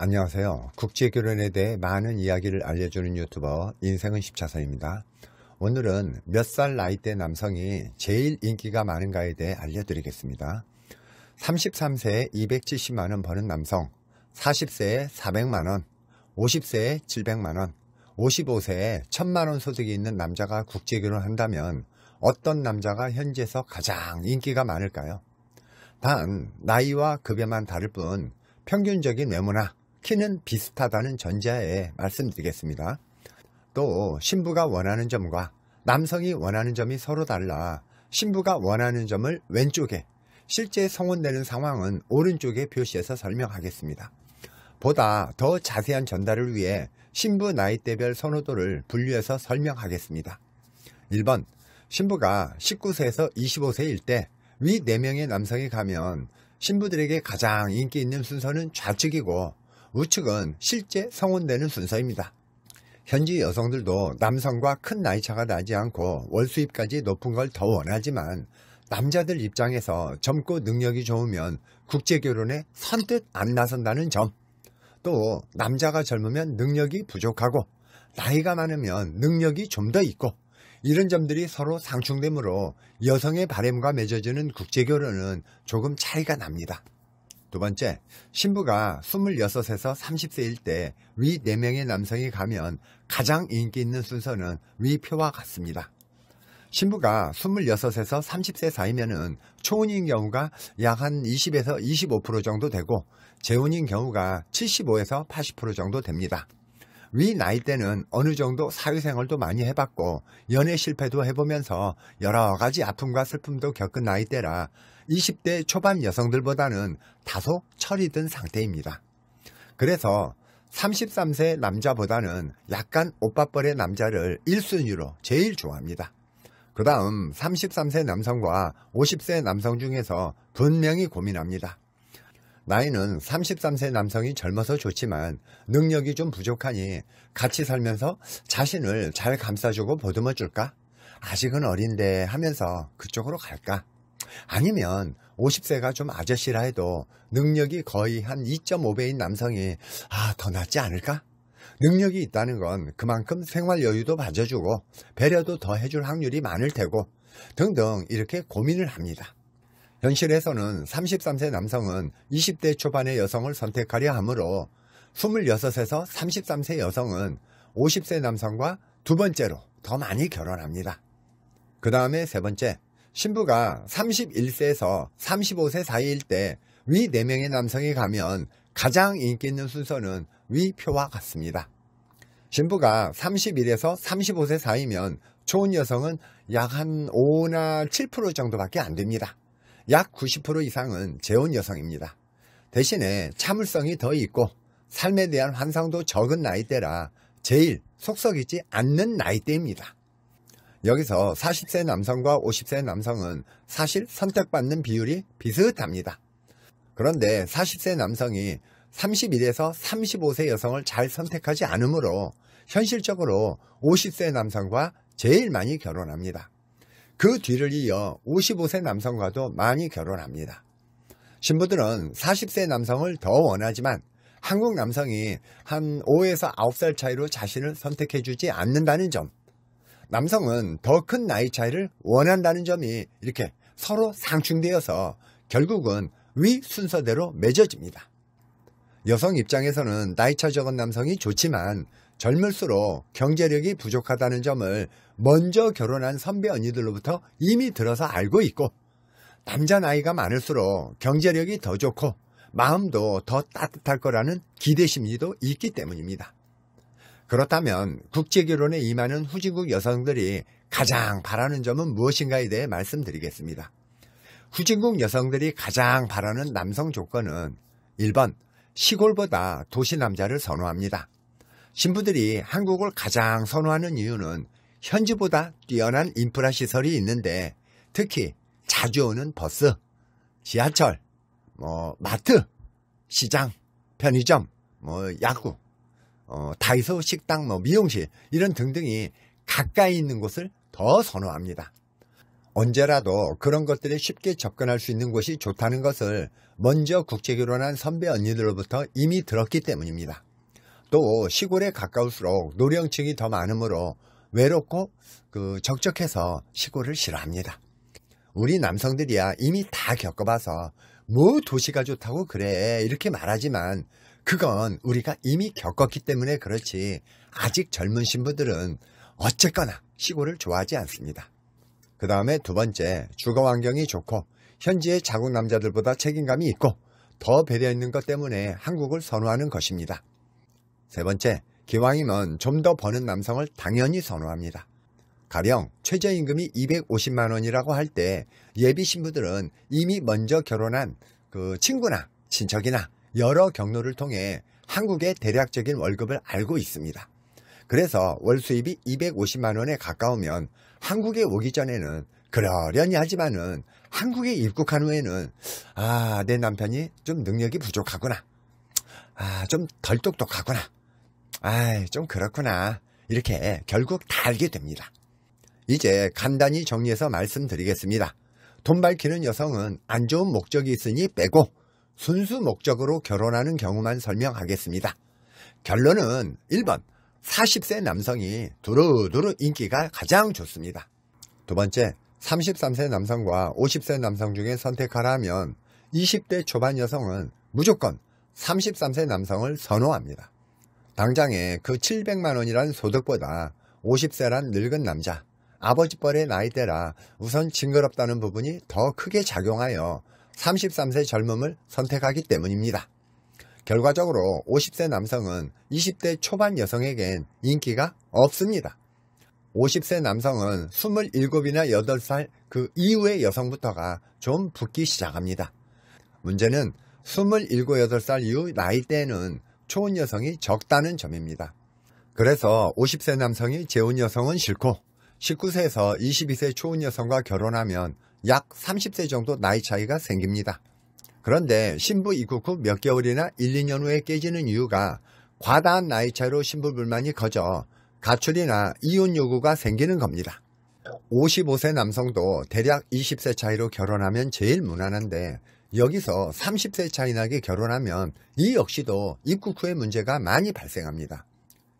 안녕하세요. 국제결혼에 대해 많은 이야기를 알려주는 유튜버 인생은 10차선입니다. 오늘은 몇 살 나이대 남성이 제일 인기가 많은가에 대해 알려드리겠습니다. 33세에 270만원 버는 남성, 40세에 400만원, 50세에 700만원, 55세에 1000만원 소득이 있는 남자가 국제결혼한다면 어떤 남자가 현지에서 가장 인기가 많을까요? 단 나이와 급여만 다를 뿐 평균적인 외모나 키는 비슷하다는 전제하에 말씀드리겠습니다. 또 신부가 원하는 점과 남성이 원하는 점이 서로 달라 신부가 원하는 점을 왼쪽에, 실제 성혼되는 상황은 오른쪽에 표시해서 설명하겠습니다. 보다 더 자세한 전달을 위해 신부 나이대별 선호도를 분류해서 설명하겠습니다. 1번, 신부가 19세에서 25세일 때 위 4명의 남성이 가면 신부들에게 가장 인기 있는 순서는 좌측이고 우측은 실제 성혼되는 순서입니다. 현지 여성들도 남성과 큰 나이차가 나지 않고 월수입까지 높은 걸 더 원하지만 남자들 입장에서 젊고 능력이 좋으면 국제결혼에 선뜻 안 나선다는 점, 또 남자가 젊으면 능력이 부족하고 나이가 많으면 능력이 좀 더 있고 이런 점들이 서로 상충되므로 여성의 바램과 맺어지는 국제결혼은 조금 차이가 납니다. 두 번째, 신부가 26에서 30세일 때 위 4명의 남성이 가면 가장 인기 있는 순서는 위 표와 같습니다. 신부가 26에서 30세 사이면은 초혼인 경우가 약 한 20에서 25% 정도 되고 재혼인 경우가 75에서 80% 정도 됩니다. 위 나이대는 어느 정도 사회생활도 많이 해봤고 연애 실패도 해보면서 여러 가지 아픔과 슬픔도 겪은 나이대라 20대 초반 여성들보다는 다소 철이 든 상태입니다. 그래서 33세 남자보다는 약간 오빠뻘의 남자를 1순위로 제일 좋아합니다. 그 다음 33세 남성과 50세 남성 중에서 분명히 고민합니다. 나이는 33세 남성이 젊어서 좋지만 능력이 좀 부족하니 같이 살면서 자신을 잘 감싸주고 보듬어줄까? 아직은 어린데 하면서 그쪽으로 갈까? 아니면 50세가 좀 아저씨라 해도 능력이 거의 한 2.5배인 남성이 더 낫지 않을까? 능력이 있다는 건 그만큼 생활 여유도 봐줘주고 배려도 더 해줄 확률이 많을 테고 등등 이렇게 고민을 합니다. 현실에서는 33세 남성은 20대 초반의 여성을 선택하려 하므로 26에서 33세 여성은 50세 남성과 두 번째로 더 많이 결혼합니다. 그 다음에 세 번째, 신부가 31세에서 35세 사이일 때 위 4명의 남성이 가면 가장 인기 있는 순서는 위 표와 같습니다. 신부가 31에서 35세 사이면 초혼 여성은 약 한 5나 7% 정도밖에 안 됩니다. 약 90% 이상은 재혼 여성입니다. 대신에 참을성이 더 있고 삶에 대한 환상도 적은 나이대라 제일 속썩이지 않는 나이대입니다. 여기서 40세 남성과 50세 남성은 사실 선택받는 비율이 비슷합니다. 그런데 40세 남성이 31에서 35세 여성을 잘 선택하지 않으므로 현실적으로 50세 남성과 제일 많이 결혼합니다. 그 뒤를 이어 55세 남성과도 많이 결혼합니다. 신부들은 40세 남성을 더 원하지만 한국 남성이 한 5에서 9살 차이로 자신을 선택해주지 않는다는 점, 남성은 더 큰 나이 차이를 원한다는 점이 이렇게 서로 상충되어서 결국은 위 순서대로 맺어집니다. 여성 입장에서는 나이차 적은 남성이 좋지만 젊을수록 경제력이 부족하다는 점을 먼저 결혼한 선배 언니들로부터 이미 들어서 알고 있고 남자 나이가 많을수록 경제력이 더 좋고 마음도 더 따뜻할 거라는 기대심리도 있기 때문입니다. 그렇다면 국제결혼에 임하는 후진국 여성들이 가장 바라는 점은 무엇인가에 대해 말씀드리겠습니다. 후진국 여성들이 가장 바라는 남성 조건은 1번, 시골보다 도시 남자를 선호합니다. 신부들이 한국을 가장 선호하는 이유는 현지보다 뛰어난 인프라 시설이 있는데 특히 자주 오는 버스, 지하철, 마트, 시장, 편의점, 야구, 다이소 식당, 미용실 이런 등등이 가까이 있는 곳을 더 선호합니다. 언제라도 그런 것들에 쉽게 접근할 수 있는 곳이 좋다는 것을 먼저 국제결혼한 선배 언니들로부터 이미 들었기 때문입니다. 또 시골에 가까울수록 노령층이 더 많으므로 외롭고 적적해서 시골을 싫어합니다. 우리 남성들이야 이미 다 겪어봐서 뭐 도시가 좋다고 그래 이렇게 말하지만 그건 우리가 이미 겪었기 때문에 그렇지 아직 젊은 신부들은 어쨌거나 시골을 좋아하지 않습니다. 그 다음에 두 번째, 주거 환경이 좋고 현지의 자국 남자들보다 책임감이 있고 더 배려있는 것 때문에 한국을 선호하는 것입니다. 세 번째, 기왕이면 좀 더 버는 남성을 당연히 선호합니다. 가령 최저임금이 250만 원이라고 할 때 예비 신부들은 이미 먼저 결혼한 친구나 친척이나 여러 경로를 통해 한국의 대략적인 월급을 알고 있습니다. 그래서 월 수입이 250만 원에 가까우면 한국에 오기 전에는 그러려니 하지만은 한국에 입국한 후에는 내 남편이 좀 능력이 부족하구나. 좀 덜 똑똑하구나. 좀 그렇구나. 이렇게 결국 다 알게 됩니다. 이제 간단히 정리해서 말씀드리겠습니다. 돈 밝히는 여성은 안 좋은 목적이 있으니 빼고 순수 목적으로 결혼하는 경우만 설명하겠습니다. 결론은 1번, 40세 남성이 두루두루 인기가 가장 좋습니다. 두 번째, 33세 남성과 50세 남성 중에 선택하라면 20대 초반 여성은 무조건 33세 남성을 선호합니다. 당장에 그 700만 원이란 소득보다 50세란 늙은 남자, 아버지뻘의 나이대라 우선 징그럽다는 부분이 더 크게 작용하여 33세 젊음을 선택하기 때문입니다. 결과적으로 50세 남성은 20대 초반 여성에겐 인기가 없습니다. 50세 남성은 27이나 8살 그 이후의 여성부터가 좀 붙기 시작합니다. 문제는 27, 8살 이후 나이대에는 초혼 여성이 적다는 점입니다. 그래서 50세 남성이 재혼 여성은 싫고 19세에서 22세 초혼 여성과 결혼하면 약 30세 정도 나이 차이가 생깁니다. 그런데 신부 입국 후 몇 개월이나 1, 2년 후에 깨지는 이유가 과다한 나이 차이로 신부 불만이 커져 가출이나 이혼 요구가 생기는 겁니다. 55세 남성도 대략 20세 차이로 결혼하면 제일 무난한데 여기서 30세 차이 나게 결혼하면 이 역시도 입국 후에 문제가 많이 발생합니다.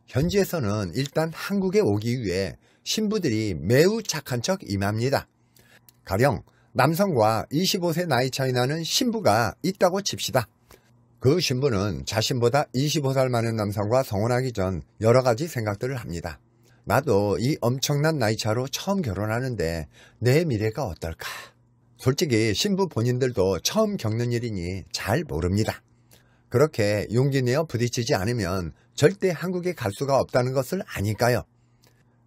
현지에서는 일단 한국에 오기 위해 신부들이 매우 착한 척 임합니다. 가령 남성과 25세 나이 차이 나는 신부가 있다고 칩시다. 그 신부는 자신보다 25살 많은 남성과 성혼하기 전 여러 가지 생각들을 합니다. 나도 이 엄청난 나이 차로 처음 결혼하는데 내 미래가 어떨까? 솔직히 신부 본인들도 처음 겪는 일이니 잘 모릅니다. 그렇게 용기 내어 부딪히지 않으면 절대 한국에 갈 수가 없다는 것을 아니까요.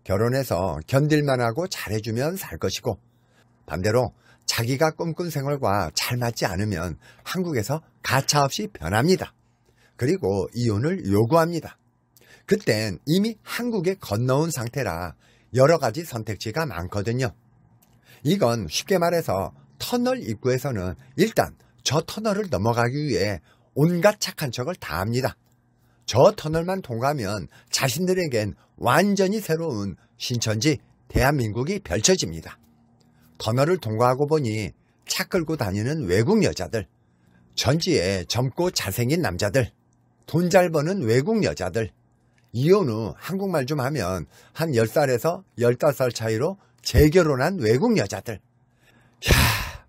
결혼해서 견딜만 하고 잘해주면 살 것이고 반대로 자기가 꿈꾼 생활과 잘 맞지 않으면 한국에서 가차없이 변합니다. 그리고 이혼을 요구합니다. 그땐 이미 한국에 건너온 상태라 여러 가지 선택지가 많거든요. 이건 쉽게 말해서 터널 입구에서는 일단 저 터널을 넘어가기 위해 온갖 착한 척을 다 합니다. 저 터널만 통과하면 자신들에겐 완전히 새로운 신천지 대한민국이 펼쳐집니다. 터널을 통과하고 보니 차 끌고 다니는 외국 여자들, 전지에 젊고 잘생긴 남자들, 돈 잘 버는 외국 여자들, 이혼 후 한국말 좀 하면 한 10살에서 15살 차이로 재결혼한 외국 여자들.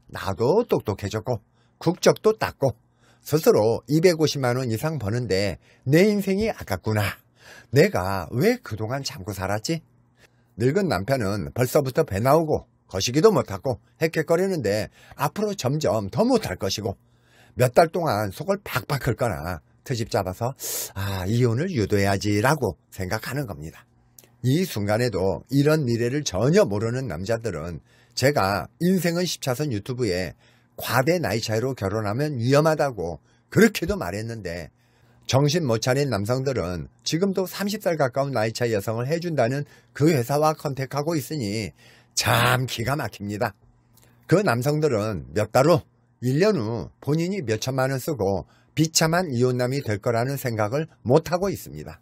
나도 똑똑해졌고 국적도 땄고 스스로 250만 원 이상 버는데 내 인생이 아깝구나. 내가 왜 그동안 참고 살았지? 늙은 남편은 벌써부터 배 나오고 거시기도 못하고 헥헥거리는데 앞으로 점점 더 못할 것이고 몇 달 동안 속을 팍팍 긁거나 트집 잡아서 이혼을 유도해야지 라고 생각하는 겁니다. 이 순간에도 이런 미래를 전혀 모르는 남자들은 제가 인생은 10차선 유튜브에 과대 나이 차이로 결혼하면 위험하다고 그렇게도 말했는데 정신 못 차린 남성들은 지금도 30살 가까운 나이 차이 여성을 해준다는 그 회사와 컨택하고 있으니 참 기가 막힙니다. 그 남성들은 몇 달 후, 1년 후 본인이 몇 천만 원 쓰고 비참한 이혼남이 될 거라는 생각을 못하고 있습니다.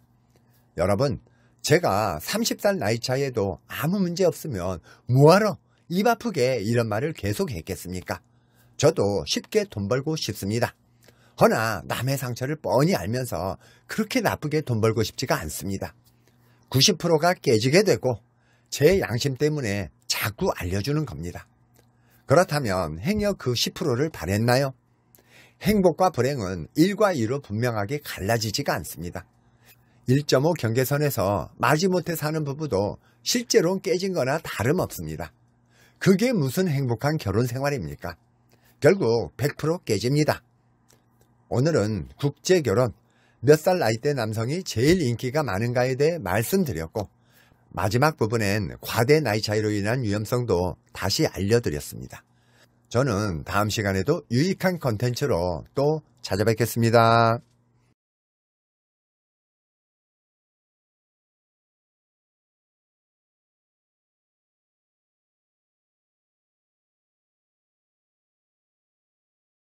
여러분, 제가 30살 나이 차이에도 아무 문제 없으면 뭐하러 입 아프게 이런 말을 계속 했겠습니까? 저도 쉽게 돈 벌고 싶습니다. 허나 남의 상처를 뻔히 알면서 그렇게 나쁘게 돈 벌고 싶지가 않습니다. 90%가 깨지게 되고 제 양심 때문에 자꾸 알려주는 겁니다. 그렇다면 행여 그 10%를 바랬나요? 행복과 불행은 1과 2로 분명하게 갈라지지가 않습니다. 1.5 경계선에서 마지못해 사는 부부도 실제로는 깨진 거나 다름없습니다. 그게 무슨 행복한 결혼 생활입니까? 결국 100% 깨집니다. 오늘은 국제결혼, 몇 살 나이대 남성이 제일 인기가 많은가에 대해 말씀드렸고, 마지막 부분엔 과대 나이 차이로 인한 위험성도 다시 알려드렸습니다. 저는 다음 시간에도 유익한 컨텐츠로 또 찾아뵙겠습니다.